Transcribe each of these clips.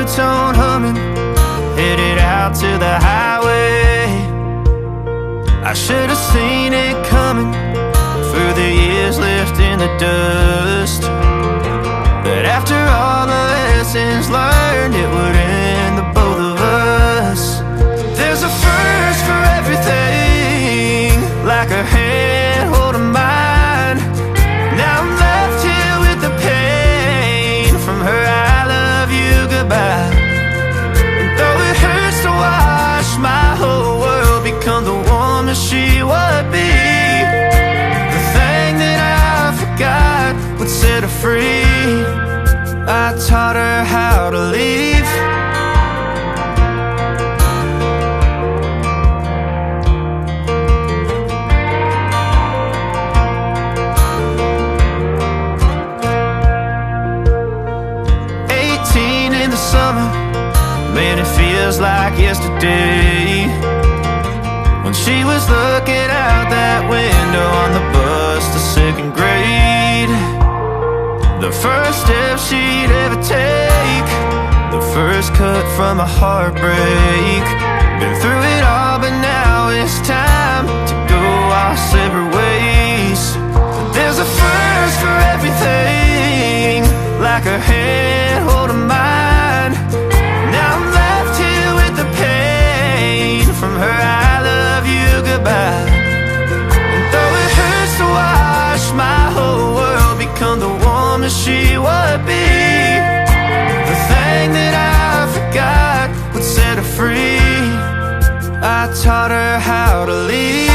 two-tone humming, headed out to the highway. I should have seen it coming through the years left in the dust, but after all the lessons learned, it would end the both of us. There's a first for everything, like a hand holding mine. Now I'm left here with the pain from her I love you goodbye. And though it hurts to watch my whole world become the woman she would be, the thing that I forgot would set her free. I taught her how to leave. Summer, man, it feels like yesterday when she was looking out that window on the bus to second grade. The first step she'd ever take, the first cut from a heartbreak. Been through it all, but now it's time to go our separate ways. There's a first for everything, like her hand holding mine. Now I'm left here with the pain from her I love you goodbye. And though it hurts to watch my whole world become the woman she would be, the thing that I forgot would set her free. I taught her how to leave.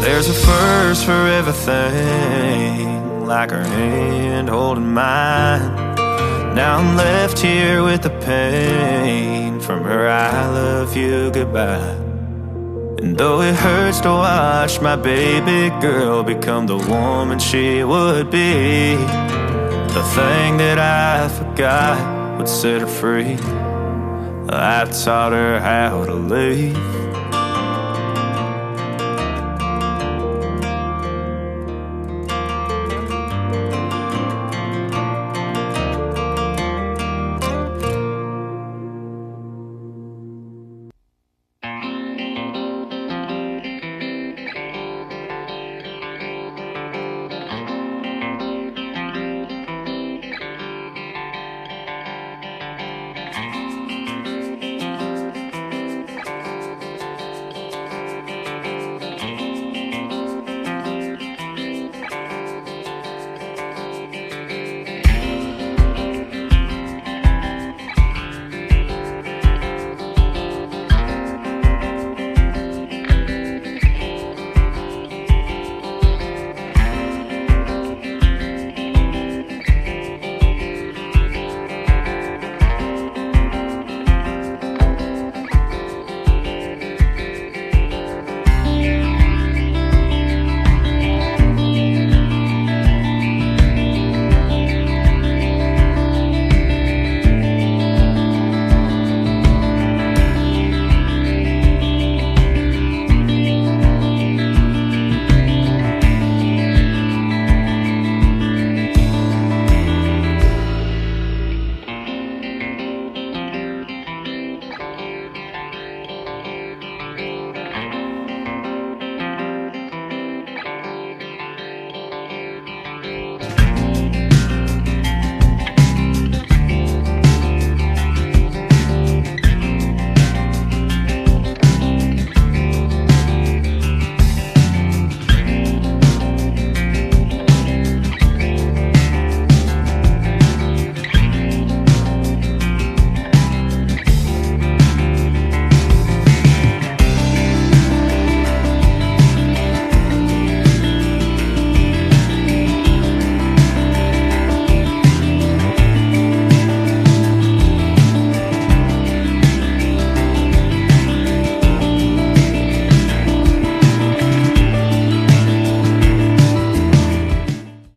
There's a first for everything, like her hand holding mine. Now I'm left here with the pain from her I love you goodbye. And though it hurts to watch my baby girl become the woman she would be, the thing that I forgot would set her free. I taught her how to leave.